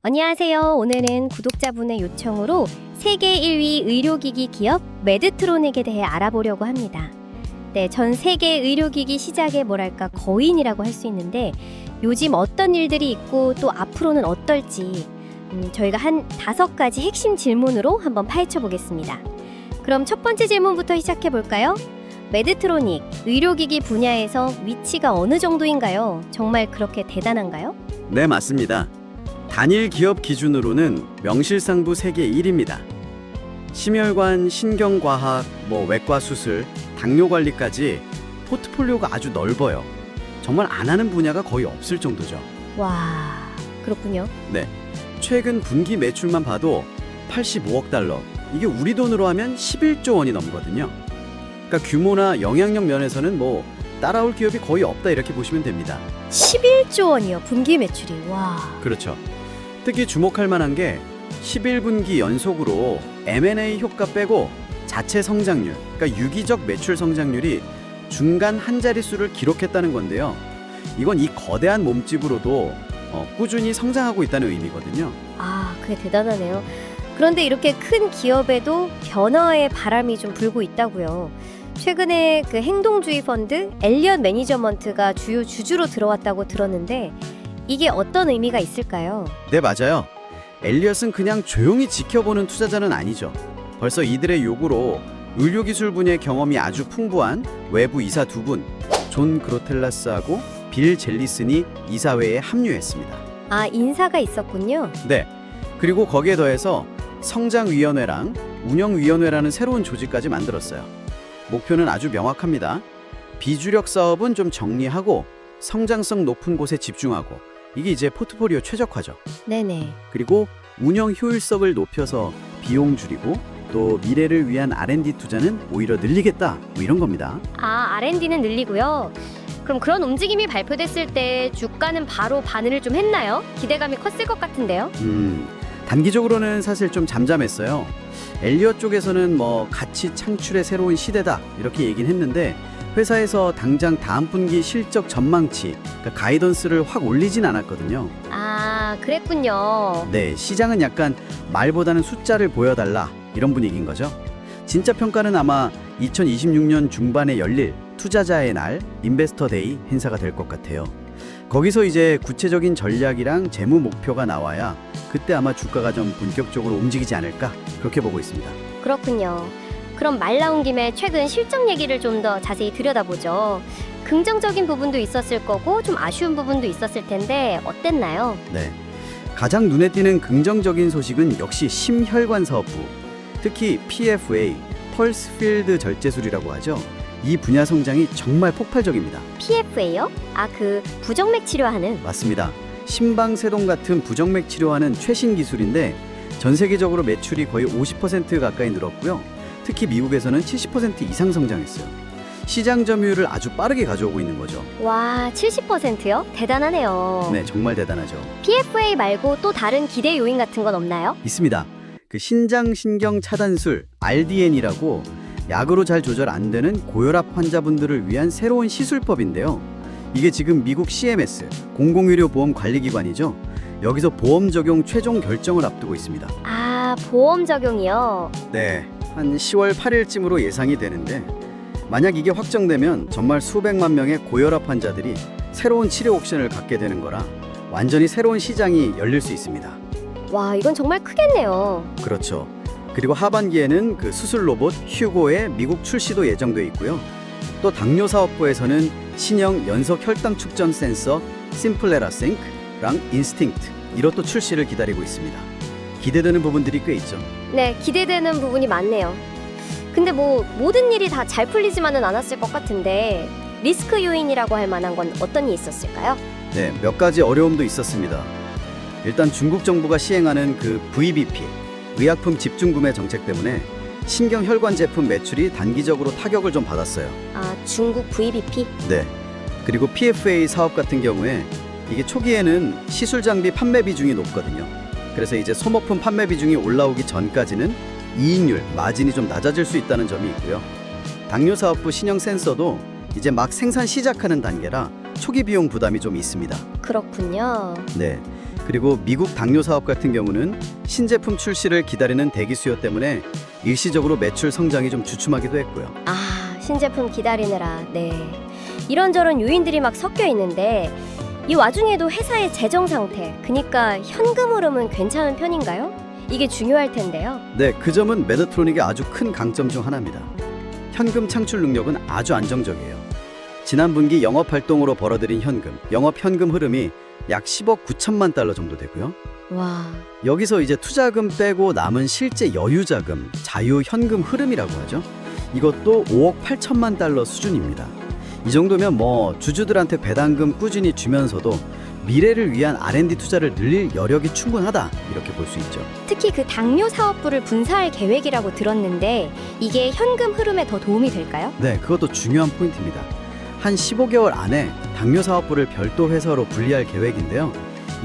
안녕하세요. 오늘은 구독자분의 요청으로 세계 1위 의료기기 기업 메드트로닉에 대해 알아보려고 합니다. 네, 전 세계 의료기기 시장의 뭐랄까 거인이라고 할 수 있는데 요즘 어떤 일들이 있고 또 앞으로는 어떨지 저희가 한 5가지 핵심 질문으로 한번 파헤쳐 보겠습니다. 그럼 첫 번째 질문부터 시작해 볼까요? 메드트로닉, 의료기기 분야에서 위치가 어느 정도인가요? 정말 그렇게 대단한가요? 네, 맞습니다. 단일 기업 기준으로는 명실상부 세계 1위입니다. 심혈관, 신경과학, 외과 수술, 당뇨 관리까지 포트폴리오가 아주 넓어요. 정말 안 하는 분야가 거의 없을 정도죠. 와, 그렇군요. 네, 최근 분기 매출만 봐도 85억 달러, 이게 우리 돈으로 하면 11조 원이 넘거든요. 그러니까 규모나 영향력 면에서는 따라올 기업이 거의 없다 이렇게 보시면 됩니다. 11조 원이요, 분기 매출이. 와. 그렇죠. 특히 주목할 만한 게 11분기 연속으로 M&A 효과 빼고 자체 성장률, 그러니까 유기적 매출 성장률이 중간 한 자릿수를 기록했다는 건데요. 이건 이 거대한 몸집으로도 꾸준히 성장하고 있다는 의미거든요. 아, 그게 대단하네요. 그런데 이렇게 큰 기업에도 변화의 바람이 좀 불고 있다고요. 최근에 그 행동주의 펀드 엘리엇 매니저먼트가 주요 주주로 들어왔다고 들었는데 이게 어떤 의미가 있을까요? 네, 맞아요. 엘리엇은 그냥 조용히 지켜보는 투자자는 아니죠. 벌써 이들의 요구로 의료기술 분야의 경험이 아주 풍부한 외부 이사 2분, 존 그로텔라스하고 빌 젤리슨이 이사회에 합류했습니다. 아, 인사가 있었군요. 네, 그리고 거기에 더해서 성장위원회랑 운영위원회라는 새로운 조직까지 만들었어요. 목표는 아주 명확합니다. 비주력 사업은 좀 정리하고 성장성 높은 곳에 집중하고, 이게 이제 포트폴리오 최적화죠. 네네. 그리고 운영 효율성을 높여서 비용 줄이고 또 미래를 위한 R&D 투자는 오히려 늘리겠다, 이런 겁니다. 아, R&D는 늘리고요. 그럼 그런 움직임이 발표됐을 때 주가는 바로 반응을 좀 했나요? 기대감이 컸을 것 같은데요. 단기적으로는 사실 좀 잠잠했어요. 엘리엇 쪽에서는 가치 창출의 새로운 시대다 이렇게 얘기는 했는데 회사에서 당장 다음 분기 실적 전망치, 그러니까 가이던스를 확 올리진 않았거든요. 아, 그랬군요. 네, 시장은 약간 말보다는 숫자를 보여달라 이런 분위기인 거죠. 진짜 평가는 아마 2026년 중반에 열릴 투자자의 날 인베스터 데이 행사가 될 것 같아요. 거기서 이제 구체적인 전략이랑 재무 목표가 나와야 그때 아마 주가가 좀 본격적으로 움직이지 않을까 그렇게 보고 있습니다. 그렇군요. 그럼 말 나온 김에 최근 실적 얘기를 좀 더 자세히 들여다보죠. 긍정적인 부분도 있었을 거고 좀 아쉬운 부분도 있었을 텐데 어땠나요? 네, 가장 눈에 띄는 긍정적인 소식은 역시 심혈관 사업부, 특히 PFA, 펄스 필드 절제술이라고 하죠. 이 분야 성장이 정말 폭발적입니다. PFA요? 아, 그 부정맥 치료하는. 맞습니다. 심방세동 같은 부정맥 치료하는 최신 기술인데 전 세계적으로 매출이 거의 50% 가까이 늘었고요. 특히 미국에서는 70% 이상 성장했어요. 시장 점유율을 아주 빠르게 가져오고 있는 거죠. 와, 70%요? 대단하네요. 네, 정말 대단하죠. PFA 말고 또 다른 기대 요인 같은 건 없나요? 있습니다. 그 신장-신경 차단술 RDN이라고 약으로 잘 조절 안 되는 고혈압 환자분들을 위한 새로운 시술법인데요. 이게 지금 미국 CMS, 공공의료보험관리기관이죠. 여기서 보험 적용 최종 결정을 앞두고 있습니다. 아, 보험 적용이요? 네, 한 10월 8일쯤으로 예상이 되는데 만약 이게 확정되면 정말 수백만 명의 고혈압 환자들이 새로운 치료 옵션을 갖게 되는 거라 완전히 새로운 시장이 열릴 수 있습니다. 와, 이건 정말 크겠네요. 그렇죠. 그리고 하반기에는 그 수술 로봇 휴고의 미국 출시도 예정돼 있고요. 또 당뇨 사업부에서는 신형 연속 혈당 측정 센서 심플레라 싱크랑 인스팅트 이것도 출시를 기다리고 있습니다. 기대되는 부분들이 꽤 있죠. 네, 기대되는 부분이 많네요. 근데 모든 일이 다 잘 풀리지만은 않았을 것 같은데 리스크 요인이라고 할 만한 건 어떤 게 있었을까요? 네, 몇 가지 어려움도 있었습니다. 일단 중국 정부가 시행하는 그 VBP, 의약품 집중구매 정책 때문에 신경혈관 제품 매출이 단기적으로 타격을 좀 받았어요. 아, 중국 VBP? 네. 그리고 PFA 사업 같은 경우에 이게 초기에는 시술 장비 판매 비중이 높거든요. 그래서 이제 소모품 판매 비중이 올라오기 전까지는 이익률, 마진이 좀 낮아질 수 있다는 점이 있고요. 당뇨 사업부 신형 센서도 이제 막 생산 시작하는 단계라 초기 비용 부담이 좀 있습니다. 그렇군요. 네. 그리고 미국 당뇨 사업 같은 경우는 신제품 출시를 기다리는 대기 수요 때문에 일시적으로 매출 성장이 좀 주춤하기도 했고요. 아, 신제품 기다리느라. 네. 이런저런 요인들이 막 섞여 있는데 이 와중에도 회사의 재정 상태, 그러니까 현금 흐름은 괜찮은 편인가요? 이게 중요할 텐데요. 네, 그 점은 메드트로닉의 아주 큰 강점 중 하나입니다. 현금 창출 능력은 아주 안정적이에요. 지난 분기 영업 활동으로 벌어들인 현금, 영업 현금 흐름이 약 10억 9천만 달러 정도 되고요. 와, 여기서 이제 투자금 빼고 남은 실제 여유 자금, 자유 현금 흐름이라고 하죠. 이것도 5억 8천만 달러 수준입니다. 이 정도면 뭐 주주들한테 배당금 꾸준히 주면서도 미래를 위한 R&D 투자를 늘릴 여력이 충분하다, 이렇게 볼 수 있죠. 특히 그 당뇨 사업부를 분사할 계획이라고 들었는데 이게 현금 흐름에 더 도움이 될까요? 네, 그것도 중요한 포인트입니다. 한 15개월 안에 당뇨 사업부를 별도 회사로 분리할 계획인데요.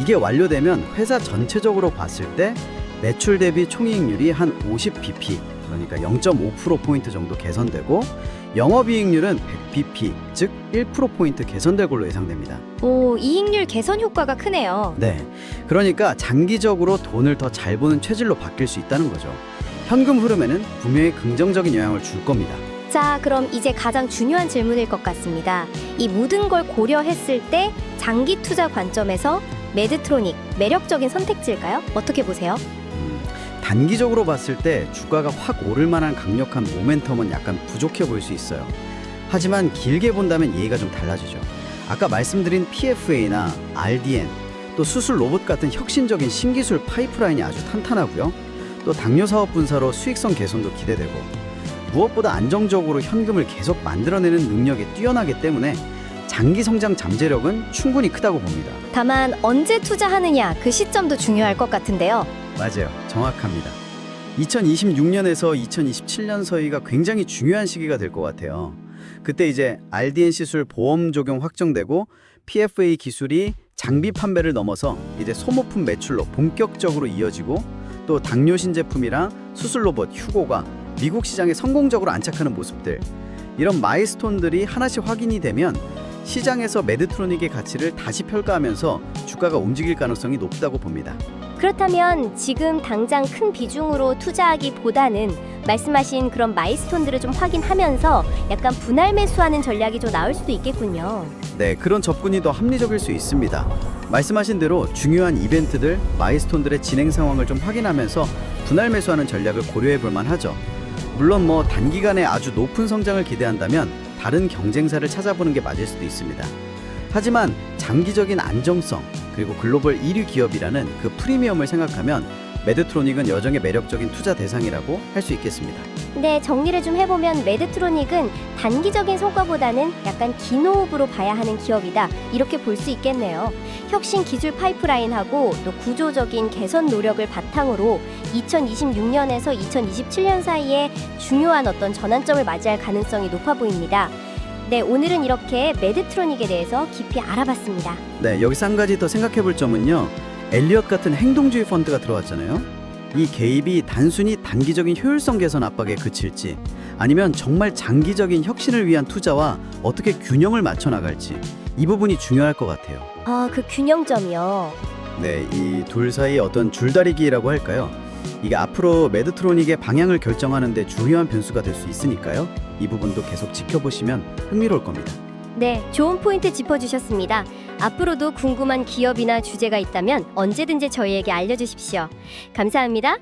이게 완료되면 회사 전체적으로 봤을 때 매출 대비 총이익률이 한 50bp, 그러니까 0.5%포인트 정도 개선되고 영업이익률은 100bp, 즉 1%포인트 개선될 걸로 예상됩니다. 오, 이익률 개선 효과가 크네요. 네, 그러니까 장기적으로 돈을 더 잘 버는 체질로 바뀔 수 있다는 거죠. 현금 흐름에는 분명히 긍정적인 영향을 줄 겁니다. 자, 그럼 이제 가장 중요한 질문일 것 같습니다. 이 모든 걸 고려했을 때 장기 투자 관점에서 메드트로닉 매력적인 선택지일까요? 어떻게 보세요? 단기적으로 봤을 때 주가가 확 오를 만한 강력한 모멘텀은 약간 부족해 보일 수 있어요. 하지만 길게 본다면 얘기가 좀 달라지죠. 아까 말씀드린 PFA나 RDN, 또 수술 로봇 같은 혁신적인 신기술 파이프라인이 아주 탄탄하고요. 또 당뇨 사업 분사로 수익성 개선도 기대되고, 무엇보다 안정적으로 현금을 계속 만들어내는 능력이 뛰어나기 때문에 장기 성장 잠재력은 충분히 크다고 봅니다. 다만 언제 투자하느냐 그 시점도 중요할 것 같은데요. 맞아요. 정확합니다. 2026년에서 2027년 사이가 굉장히 중요한 시기가 될 것 같아요. 그때 이제 RDN 시술 보험 적용 확정되고 PFA 기술이 장비 판매를 넘어서 이제 소모품 매출로 본격적으로 이어지고, 또 당뇨 신제품이랑 수술 로봇 휴고가 미국 시장에 성공적으로 안착하는 모습들, 이런 마일스톤들이 하나씩 확인이 되면 시장에서 메드트로닉의 가치를 다시 평가하면서 주가가 움직일 가능성이 높다고 봅니다. 그렇다면 지금 당장 큰 비중으로 투자하기보다는 말씀하신 그런 마일스톤들을 좀 확인하면서 약간 분할 매수하는 전략이 좀 나올 수도 있겠군요. 네, 그런 접근이 더 합리적일 수 있습니다. 말씀하신 대로 중요한 이벤트들, 마일스톤들의 진행 상황을 좀 확인하면서 분할 매수하는 전략을 고려해 볼 만하죠. 물론 뭐 단기간에 아주 높은 성장을 기대한다면 다른 경쟁사를 찾아보는 게 맞을 수도 있습니다. 하지만 장기적인 안정성, 그리고 글로벌 1위 기업이라는 그 프리미엄을 생각하면 메드트로닉은 여전히 매력적인 투자 대상이라고 할 수 있겠습니다. 네, 정리를 좀 해보면 메드트로닉은 단기적인 성과보다는 약간 긴 호흡으로 봐야 하는 기업이다, 이렇게 볼 수 있겠네요. 혁신 기술 파이프라인하고 또 구조적인 개선 노력을 바탕으로 2026년에서 2027년 사이에 중요한 어떤 전환점을 맞이할 가능성이 높아 보입니다. 네, 오늘은 이렇게 메드트로닉에 대해서 깊이 알아봤습니다. 네, 여기서 한 가지 더 생각해 볼 점은요. 엘리엇 같은 행동주의 펀드가 들어왔잖아요. 이 개입이 단순히 단기적인 효율성 개선 압박에 그칠지, 아니면 정말 장기적인 혁신을 위한 투자와 어떻게 균형을 맞춰 나갈지, 이 부분이 중요할 것 같아요. 아, 그 균형점이요. 네, 이 둘 사이의 어떤 줄다리기라고 할까요? 이게 앞으로 메드트로닉의 방향을 결정하는 데 중요한 변수가 될 수 있으니까요. 이 부분도 계속 지켜보시면 흥미로울 겁니다. 네, 좋은 포인트 짚어주셨습니다. 앞으로도 궁금한 기업이나 주제가 있다면 언제든지 저희에게 알려주십시오. 감사합니다.